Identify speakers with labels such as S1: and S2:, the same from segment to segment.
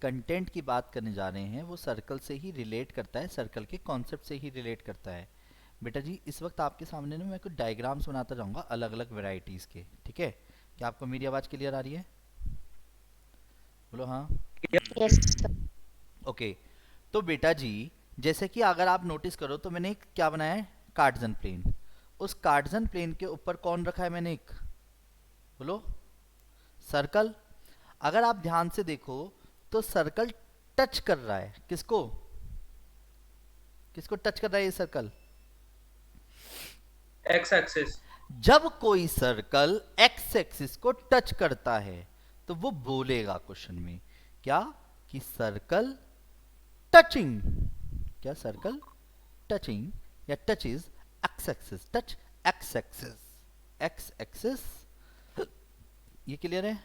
S1: Content की बात करने जा रहे हैं वो सर्कल से ही रिलेट करता है, सर्कल के कॉन्सेप्ट से ही रिलेट करता है। बेटा जी इस वक्त आपके सामने ना मैं कुछ डायग्राम्स बनाता जाऊंगा अलग अलग वेराइटीज़ के, ठीक है? क्या आपको मेरी आवाज़ क्लियर आ रही है? बोलो हाँ।
S2: Yes sir.
S1: ओके। तो बेटा जी जैसे कि अगर आप नोटिस करो तो मैंने एक क्या बनाया है, कार्टेशियन प्लेन। उस कार्टेशियन प्लेन के ऊपर कौन रखा है मैंने, एक बोलो, सर्कल। अगर आप ध्यान से देखो तो सर्कल टच कर रहा है किसको, किसको टच कर रहा है ये सर्कल?
S3: X axis.
S1: जब कोई सर्कल एक्स एक्सिस को टच करता है तो वो बोलेगा क्वेश्चन में क्या, कि सर्कल टचिंग, क्या सर्कल टचिंग या touch is x axis, touch x axis, x axis. ये क्लियर है?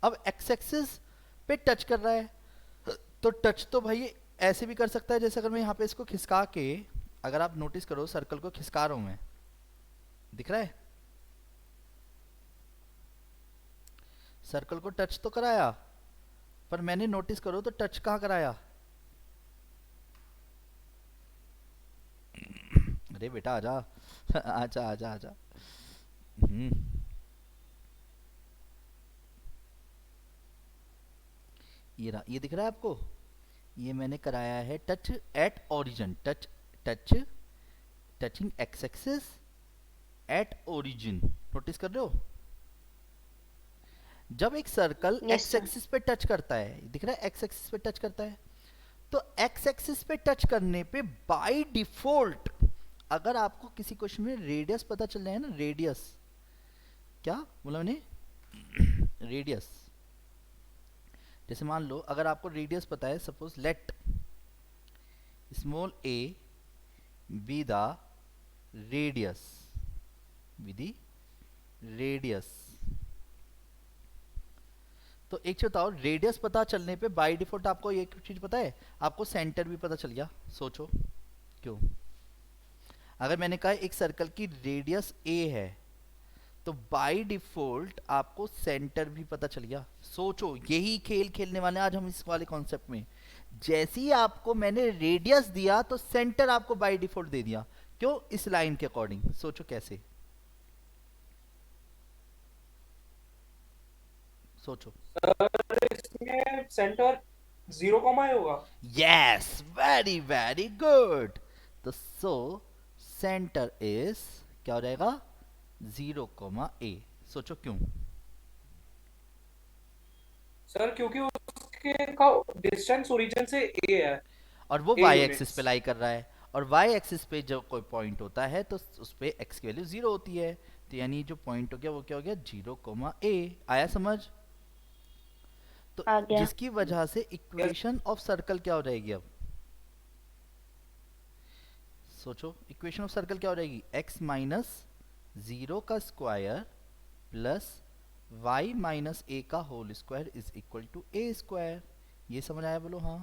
S1: अब एक्स एक्सिस पे टच कर रहा है तो टच तो भाई ऐसे भी कर सकता है, जैसे अगर मैं यहाँ पे इसको खिसका के, अगर आप नोटिस करो सर्कल को खिसका रहा हूं मैं, दिख रहा है? सर्कल को टच तो कराया, पर मैंने नोटिस करो तो टच कहाँ कराया? अरे बेटा आजा आजा आजा आजा। हम्म, ये रहा, ये दिख रहा है आपको? ये मैंने कराया है touch at origin, touch, touch, touching x axis at origin. Notice कर रहे हो? जब एक circle
S2: yes
S1: x
S2: sir.
S1: Axis पे टच करता है, दिख रहा है एक्स एक्सिस पे टच करता है, तो एक्स एक्सिस पे टच करने पे बाय डिफॉल्ट, अगर आपको किसी क्वेश्चन में रेडियस पता चल जाए ना, रेडियस, क्या बोला मैंने, रेडियस, जैसे मान लो अगर आपको रेडियस पता है, suppose let small a b the radius, Vidhi radius, तो एक चीज बताओ, रेडियस पता चलने पे बाय डिफॉल्ट आपको एक चीज पता है, आपको सेंटर भी पता चल गया। सोचो क्यों? अगर मैंने कहा एक सर्कल की रेडियस ए है तो बाय डिफॉल्ट आपको सेंटर भी पता चल गया। सोचो यही खेल खेलने वाले आज हम इस वाले कॉन्सेप्ट में, जैसे ही आपको मैंने रेडियस दिया तो सेंटर आपको बाय डिफॉल्ट दे दिया। क्यों? इस लाइन के अकॉर्डिंग। सोचो कैसे, सोचो।
S3: सर इसमें सेंटर 0, होगा।
S1: Yes, very very good. तो सो सेंटर इज क्या हो जाएगा, 0, A। सोचो क्यों?
S3: सर क्योंकि उसके का डिस्टेंस ओरिजिन से ए है।
S1: और वो
S3: ए
S1: वाई एक्सिस
S3: यूनिट्स।
S1: पे लाई कर रहा है, और वाई एक्सिस पे जब कोई पॉइंट होता है तो उस पे एक्स की वैल्यू 0 होती है, तो यानी जो पॉइंट हो गया वो क्या हो गया, 0, A। आया समझ? तो
S2: आ गया।
S1: जिसकी वजह से
S3: यस
S1: इक्वेशन ऑफ सर्कल क्या हो जाएगी अब? सोचो इक्वेशन ऑफ सर्कल क्या हो जाएगी, एक्स माइनस 0 का square plus y minus a का whole square is equal to a square. ये समझ आया? बोलो हाँ,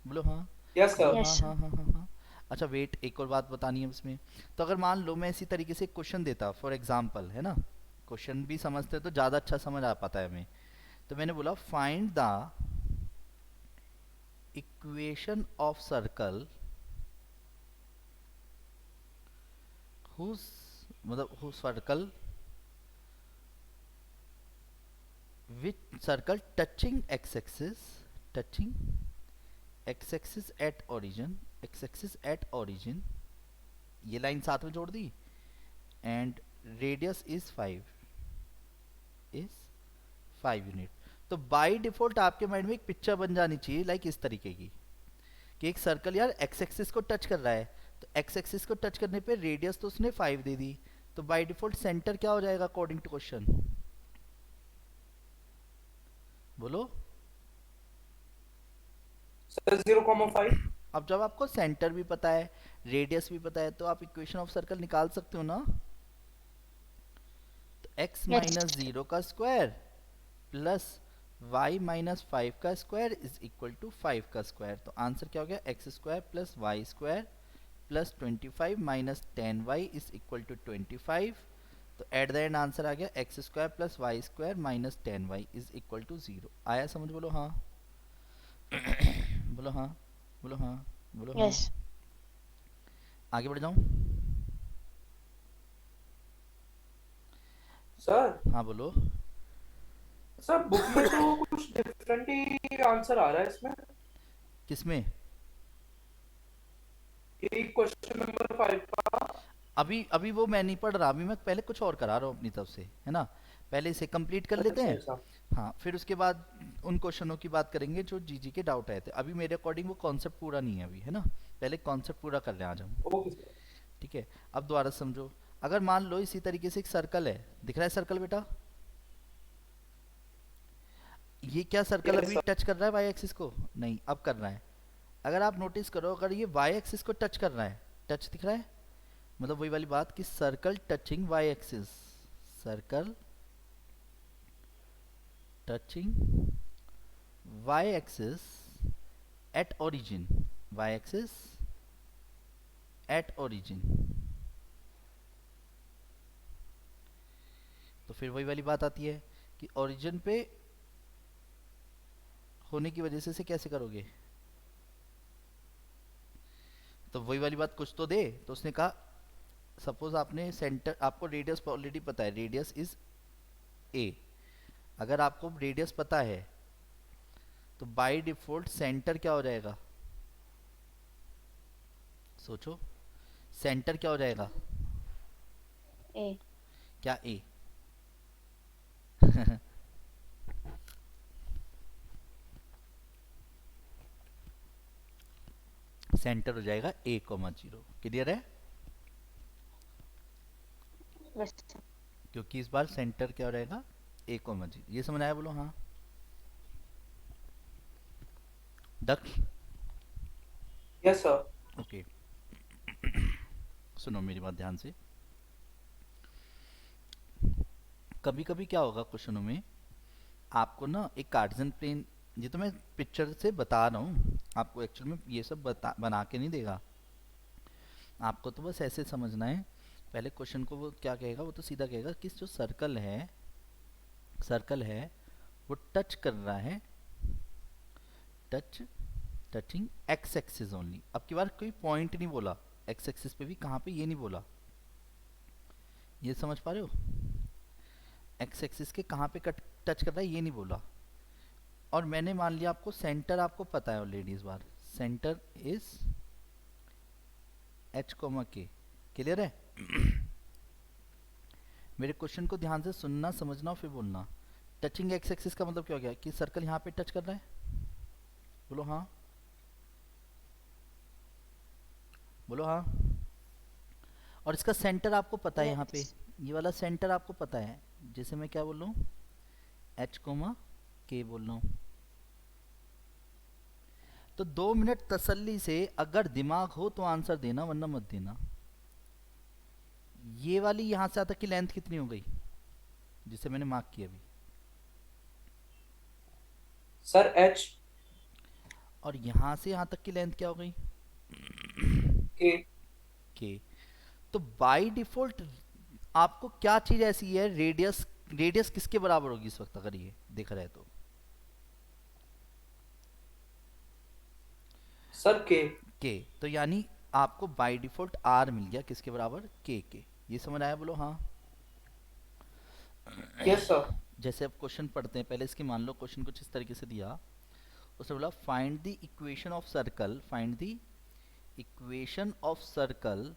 S1: बोलो हाँ,
S3: यस
S1: बोलो
S3: सर।
S2: यस
S1: हाँ
S2: सर।
S1: हाँ हाँ हाँ हाँ। अच्छा वेट, एक और बात बतानी है इसमें। तो अगर मान लो मैं इसी तरीके से क्वेश्चन देता फॉर एग्जांपल, है ना, क्वेश्चन भी समझते तो ज़्यादा अच्छा समझ आ पाता है हमें। तो मैंने बोला find the equation of circle whose, मतलब whose circle which circle touching x axis, touching x axis at origin, x axis at origin, ये लाइन साथ में जोड़ दी, and radius is 5, is 5 unit. तो बाय डिफॉल्ट आपके माइंड में एक पिक्चर बन जानी चाहिए लाइक इस तरीके की, कि एक सर्कल यार एक्स एक्सिस को टच कर रहा है, तो एक्स एक्सिस को टच करने पे रेडियस तो उसने 5 दे दी, तो बाय डिफॉल्ट सेंटर क्या हो जाएगा अकॉर्डिंग टू क्वेश्चन? बोलो।
S3: सर 0,5।
S1: अब जब आपको सेंटर भी पता है, रेडियस भी पता है, तो आप इक्वेशन ऑफ सर्कल निकाल सकते हो ना। तो एक्स
S2: यस
S1: माइनस
S2: सर।
S1: 0 का स्क्वायर प्लस वाई माइनस 5 का स्क्वायर इज इक्वल टू 5 का स्क्वायर। तो आंसर क्या हो गया, x square plus y square plus 25 minus 10y is equal to 25। तो एट द एंड आंसर आ गया x square plus y square minus 10y is equal to 0। आया समझ? बोलो हाँ। बोलो हाँ, बोलो हाँ, बोलो हाँ।
S2: यस।
S1: आगे बढ़ जाऊं?
S3: सर
S1: हाँ बोलो।
S3: सर बुक में तो कुछ डिफरेंट ही आंसर आ रहा है इसमें।
S1: किसमें?
S3: यही क्वेश्चन नंबर 5 का।
S1: अभी अभी वो मैं नहीं पढ़ रहा, अभी मैं पहले कुछ और करा रहा हूँ अपनी तरफ से, है ना। पहले इसे कंप्लीट कर लेते
S3: अच्छा
S1: हैं।
S3: ऐसा।
S1: हाँ, फिर उसके बाद उन क्वेश्चनों की बात करेंगे जो जीजी के डाउट आए थे। अभी मेरे अकॉर्डिंग वो कॉन्सेप्ट पूरा नहीं है अभी, है ना। पहले कॉन्सेप्ट पूरा कर रहे हैं आज हम।
S3: Okay sir.
S1: ठीक है। अब दोबारा समझो। अगर मान लो इसी तरीके से एक सर्कल है, दिख रहा है सर्कल बेटा? ये क्या सर्कल
S3: यस
S1: अभी
S3: सर।
S1: टच कर रहा है वाई एक्सिस को? नहीं, अब कर रहा है। अगर आप नोटिस करो, अगर ये वाई एक्सिस को टच कर रहा है, टच दिख रहा है, मतलब वही वाली बात कि circle touching y axis, circle touching y axis at origin, y axis at origin. तो फिर वही वाली बात आती है कि ओरिजिन पे होने की वजह से इसे कैसे करोगे? तो वही वाली बात कुछ तो दे। तो उसने कहा सपोज आपने सेंटर, आपको रेडियस ऑलरेडी पता है, रेडियस इज ए। अगर आपको रेडियस पता है तो बाय डिफॉल्ट सेंटर क्या हो जाएगा? सोचो, सेंटर क्या हो जाएगा?
S2: ए।
S1: क्या ए? सेंटर हो जाएगा ए कोमा जीरो। क्लियर है?
S2: यस।
S1: क्योंकि इस बार सेंटर क्या हो जाएगा? A comma zero. ये समझ आया? बोलो हाँ। दक्ष?
S3: Yes sir.
S1: ओके। सुनो मेरी बात ध्यान से। कभी कभी क्या होगा क्वेश्चनों में, आपको ना एक कार्टेशियन प्लेन, ये तो मैं पिक्चर से बता रहा हूँ आपको, एक्चुअल में ये सब बना के नहीं देगा आपको, तो बस ऐसे समझना है। पहले क्वेश्चन को वो क्या कहेगा, वो तो सीधा कहेगा कि जो सर्कल है, सर्कल है वो टच कर रहा है, touch, touching x axis only. अब की बार कोई पॉइंट नहीं बोला, एक्स एक्सिस पे भी कहाँ पे ये नहीं बोला। ये समझ पा रहे हो? एक्स एक्सिस के कहाँ पे कट टच कर रहा है ये नहीं बोला। और मैंने मान लिया आपको सेंटर आपको पता है ऑलरेडी, इस बार सेंटर इज एच कोमा के। क्लियर है? मेरे क्वेश्चन को ध्यान से सुनना, समझना और फिर बोलना। टचिंग एक्स एक्सिस का मतलब क्या हो गया कि सर्कल यहाँ पे टच कर रहा है। बोलो हाँ, बोलो हाँ। और इसका सेंटर आपको पता है यहाँ पे,
S2: यस।
S1: ये वाला सेंटर आपको पता है। जैसे मैं क्या बोल रहा हूँ, एच कोमा के बोल रहा हूँ। तो 2 मिनट तसल्ली से अगर दिमाग हो तो आंसर देना, वरना मत देना। ये वाली यहाँ से तक की लेंथ कितनी हो गई जिसे मैंने मार्क किया अभी?
S3: सर एच
S1: और यहाँ से यहाँ तक की लेंथ क्या हो गई?
S3: के।
S1: के। तो बाय डिफॉल्ट आपको क्या चीज ऐसी है, रेडियस, रेडियस किसके बराबर होगी इस वक्त अगर ये देखा जाए तो?
S3: सर के।
S1: के। तो यानी आपको बाय डिफॉल्ट आर मिल गया किसके बराबर? के। ये समझ आया? बोलो हाँ।
S3: Yes sir.
S1: जैसे अब क्वेश्चन पढ़ते हैं, पहले इसके मान लो क्वेश्चन कुछ इस तरीके से दिया। उसने बोला find the equation of circle, find the equation of circle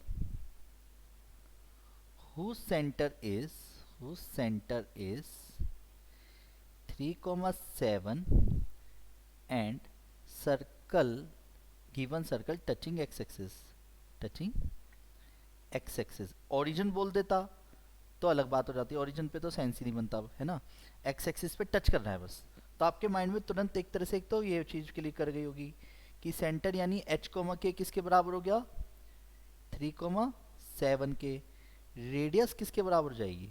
S1: whose center is, whose center is 3,7 and circle, given circle touching x axis, touching x axis। origin बोल देता तो अलग बात हो जाती है, ओरिजिन पे तो सेंस ही नहीं बनता, है ना। एक्स एक्सिस पे टच कर रहा है बस। तो आपके माइंड में तुरंत एक तरह से एक तो ये चीज क्लिक कर गई होगी कि सेंटर यानी एच कोमा के किसके बराबर हो गया? 3,7 के। रेडियस किसके बराबर हो जाएगी?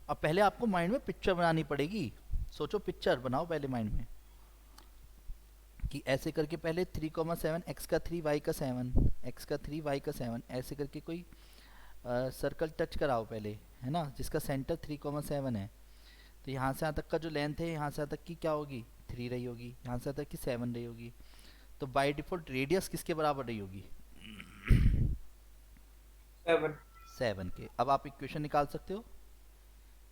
S1: अब पहले आपको माइंड में पिक्चर बनानी पड़ेगी। सोचो, पिक्चर बनाओ पहले माइंड में कि ऐसे करके पहले 3,7, एक्स का 3 वाई का 7, एक्स का 3 वाई का 7, ऐसे करके कोई सर्कल टच कराओ पहले, है ना, जिसका सेंटर 3,7 है। तो यहाँ से यहाँ तक का जो लेंथ है, यहाँ से यहाँ तक की क्या होगी? 3 रही होगी, यहाँ से आता है कि 7 रही होगी। तो बाय डिफॉल्ट रेडियस किसके बराबर रही होगी?
S3: 7।
S1: 7 के। अब आप इक्वेशन निकाल सकते हो,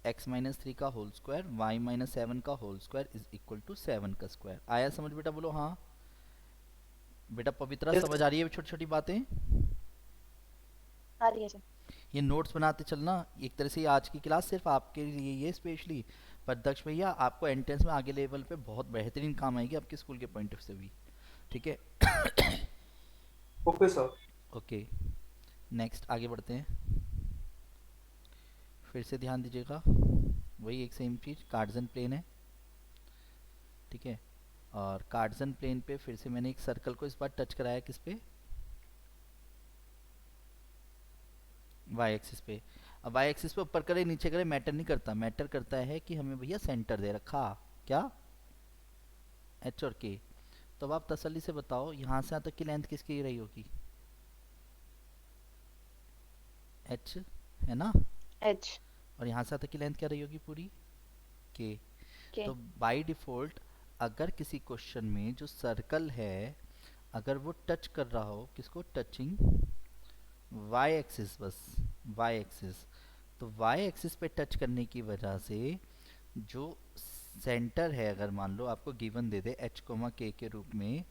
S1: x माइनस 3 का होल स्क्वायर y माइनस 7 का whole square is equal to 7 का स्क्वायर। आया समझ बेटा? बोलो हाँ। बेटा पवित्रा
S3: Yes.
S1: समझ आ रही है छोटी छोटी बातें?
S2: आ रही है सर।
S1: ये नोट्स बनाते चलना, एक तरह से ये आज की क्लास सिर्फ आपके लिए ये स्पेशली, पर दक्ष भैया आपको एंट्रेंस में आगे लेवल पे बहुत बेहतरीन काम आएगी आपके स्कूल के पॉइंट ऑफ से भी, ठीक है?
S3: Okay sir.
S1: ओके, नेक्स्ट आगे बढ़ते हैं। फिर से ध्यान दीजिएगा, वही एक सेम चीज़, कार्टेशियन प्लेन है, ठीक है? और कार्टेशियन प्लेन पे फिर से मैंने एक सर्कल को इस बार टच कराया, किस पे? वाई एक्सिस पे। अब वाई एक्सिस पे ऊपर करे नीचे करे मैटर नहीं करता, मैटर करता है कि हमें भैया सेंटर दे रखा, क्या? एच और के। तो अब आप तसल्ली से बताओ यहाँ से यहाँ तक की लेंथ किसकी रही होगी? एच है ना?
S2: एच
S1: और यहाँ से यहाँ तक की लेंथ क्या रही होगी पूरी? के।
S2: के
S1: तो बाय डिफॉल्ट अगर किसी क्वेश्चन में जो सर्कल है अगर वो टच कर रहा हो, किसको? टचिंग वाई एक्सिस, बस वाई एक्सिस, तो वाई एक्सिस पे टच करने की वजह से जो सेंटर है, अगर मान लो आपको गिवन दे दे h k के रूप में,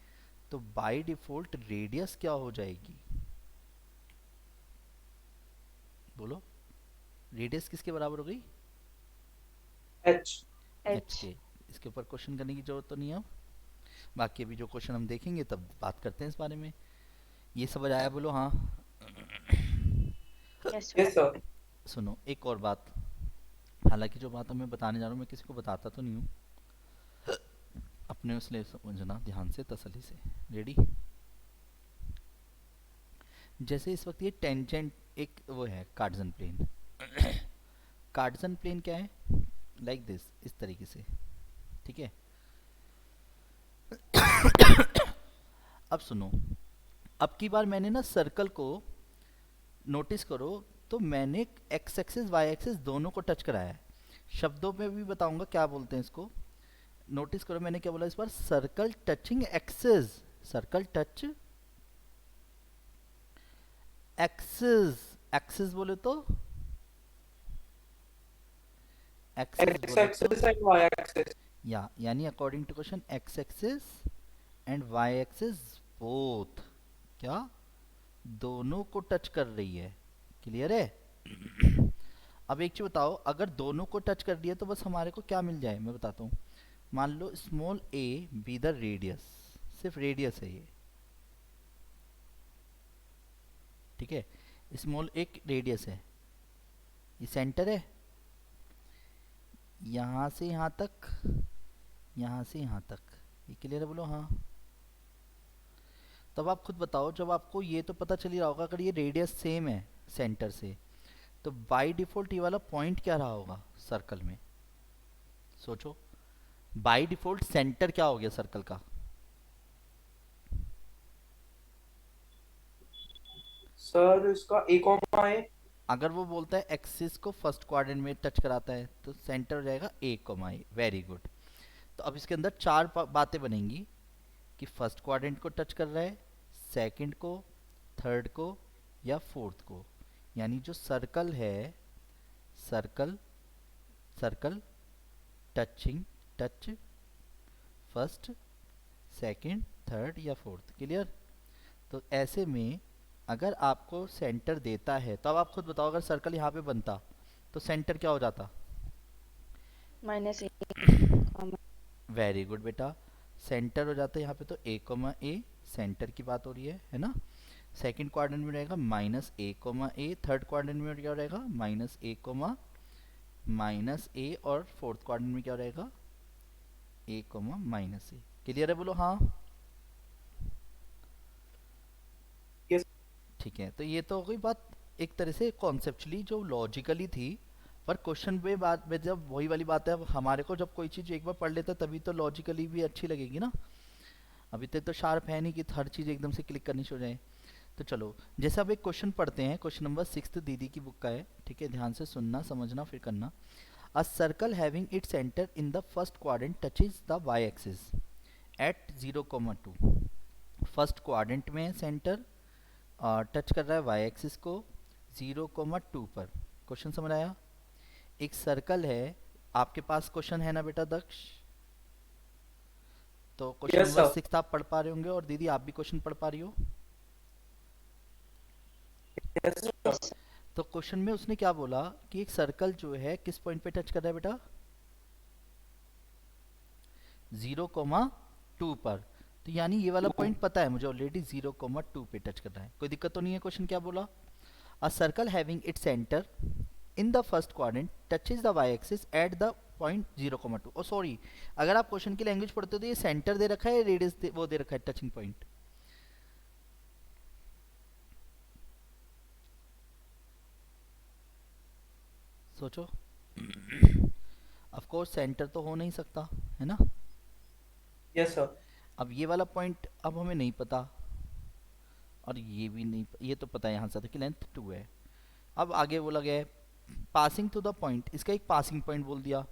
S1: तो बाय डिफॉल्ट रेडियस क्या हो जाएगी? बोलो, रेडियस किसके बराबर हो गई?
S3: एच।
S1: h
S2: एच
S1: के। इसके ऊपर क्वेश्चन करने की जरूरत तो नहीं है अब, बाकी अभी जो क्वेश्चन हम देखेंगे तब बात करते हैं इस बारे में। ये समझ आया? बोलो हाँ।
S2: Yes
S3: yes sir.
S1: सुनो एक और बात, हालांकि जो बात मैं बताने जा रहा हूँ मैं किसी को बताता तो नहीं हूँ, अपने उसलिए समझना ध्यान से तसल्ली से। रेडी? जैसे इस वक्त ये टेंजेंट एक वो है कार्टेशियन प्लेन, कार्टेशियन प्लेन क्या है? लाइक दिस, इस तरीके से, ठीक है? अब सुनो, अब की बार मैंने ना सर्कल को नोटिस करो, तो मैंने एक्स एक्सिस वाई एक्सिस दोनों को टच कराया है। शब्दों में भी बताऊंगा क्या बोलते हैं इसको। नोटिस करो मैंने क्या बोला इस बार? Circle touching axis, circle touch axis. Axis बोले तो एक्सिस
S3: एक्स
S1: बोले तो
S3: एक्सिस एंड वाई एक्सिस।
S1: यानी according to question x axis and y axis both क्या दोनों को टच कर रही है। क्लियर है? अब एक चीज बताओ, अगर दोनों को टच कर दिया तो बस हमारे को क्या मिल जाए मैं बताता हूँ। मान लो small a b the radius, सिर्फ रेडियस है ये, ठीक है? स्मॉल एक रेडियस है, ये सेंटर है, यहाँ से यहाँ तक, यहाँ से यहाँ तक, ये क्लियर है? बोलो हाँ। तब आप खुद बताओ, जब आपको ये तो पता चल ही रहा होगा अगर ये रेडियस सेम है सेंटर से, तो बाय डिफॉल्ट ये वाला पॉइंट क्या रहा होगा सर्कल में? सोचो, बाय डिफॉल्ट सेंटर क्या हो गया सर्कल का?
S3: सर इसका ए कॉमा है।
S1: अगर वो बोलता है एक्सिस को फर्स्ट क्वाड्रेंट में टच कराता है तो सेंटर हो जाएगा a comma a. Very good. तो अब इसके अंदर चार बातें बनेंगी कि फर्स्ट क्वाड्रेंट को टच कर रहा है, सेकंड को, थर्ड को या फोर्थ को। यानी जो सर्कल है, circle circle touching touch first second third या फोर्थ। क्लियर? तो ऐसे में अगर आपको सेंटर देता है तो अब आप खुद बताओ, अगर सर्कल यहाँ पे बनता तो सेंटर क्या हो जाता?
S2: माइनस ए।
S1: वेरी गुड बेटा, सेंटर हो जाता है यहाँ पे तो ए कोमा ए, सेंटर की बात हो रही है ना? सेकंड क्वाड्रेंट में रहेगा माइनस ए कोमा ए, थर्ड क्वाड्रेंट में क्या रहेगा? माइनस ए कोमा माइनस ए, और फोर्थ क्वाड्रेंट में क्या रहेगा? ए कोमा माइनस ए। क्लियर है? बोलो हाँ।
S3: यस।
S1: ठीक है, तो ये तो हो गई बात एक तरह से कॉन्सेप्चुअली जो लॉजिकली थी, पर क्वेश्चन पे बात में जब वही वाली बात है, अब हमारे को जब कोई चीज़ एक बार पढ़ लेता है तभी तो लॉजिकली भी अच्छी लगेगी ना। अभी तक तो शार्प है नहीं कि हर चीज़ एकदम से क्लिक करनी शुरू हो जाए। तो चलो, जैसे अब एक क्वेश्चन पढ़ते हैं, क्वेश्चन नंबर 6 दीदी की बुक का है, ठीक है? ध्यान से सुनना समझना फिर करना। A circle having its center in the first quadrant touches the y-axis at 0,2. First quadrant में सेंटर टच कर रहा है वाई एक्सिस को 0,2 पर। क्वेश्चन समझ आया? एक सर्कल है, आपके पास क्वेश्चन है ना बेटा दक्ष? तो क्वेश्चन
S3: Yes,
S1: नंबर
S3: sir.
S1: 6 आप पढ़ पा रहे होंगे, और दीदी आप भी क्वेश्चन पढ़ पा रही हो।
S3: Yes, sir.
S2: Yes, sir.
S1: तो क्वेश्चन में उसने क्या बोला कि एक सर्कल जो है किस पॉइंट पे टच कर रहा है बेटा? 0,2 पर। तो यानी ये वाला पॉइंट पता है मुझे ऑलरेडी, 0,2 पे टच कर रहा है। कोई दिक्कत तो नहीं है? क्वेश्चन क्या बोला? A circle having it centre in the first quadrant touches the y axis at the point 0,2। Oh sorry, अगर आप क्वेश्चन की लैंग्वेज पढ़ते हो तो ये सेंटर दे रखा है, रेडियस वो दे रखा है टचिंग पॉइंट। सोचो। ऑफ कोर्स सेंटर तो हो नहीं सकता, है ना?
S3: Yes, sir.
S1: अब ये वाला पॉइंट अब हमें नहीं पता, और ये भी नहीं, ये तो पता है यहाँ से था कि लेंथ 2 है। अब आगे बोला गया है पासिंग टू द पॉइंट, इसका एक पासिंग पॉइंट बोल दिया।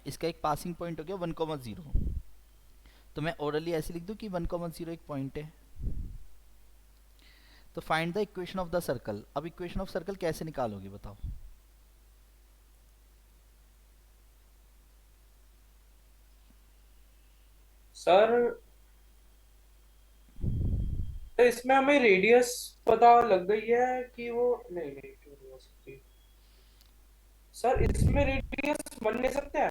S1: इसका एक पासिंग पॉइंट हो गया 1,0। तो मैं ओरली ऐसे लिख दूं कि 1,0 एक पॉइंट है। तो find the equation of the circle. अब इक्वेशन ऑफ सर्कल कैसे निकालोगे बताओ?
S3: सर, तो इसमें हमें रेडियस पता लग गई है कि वो नहीं नहीं क्यों नहीं हो सकती। सर, इसमें रेडियस बन नहीं सकते हैं।